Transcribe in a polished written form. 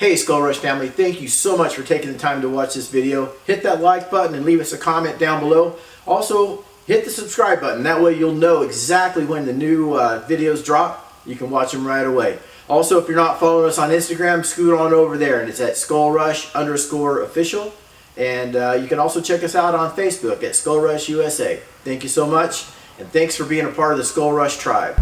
Hey Skull Rush family, thank you so much for taking the time to watch this video. Hit that like button and leave us a comment down below. Also, hit the subscribe button. That way you'll know exactly when the new videos drop. You can watch them right away. Also, if you're not following us on Instagram, scoot on over there, and it's at SkullRush_official. And you can also check us out on Facebook at Skull Rush USA. Thank you so much, and thanks for being a part of the Skull Rush tribe.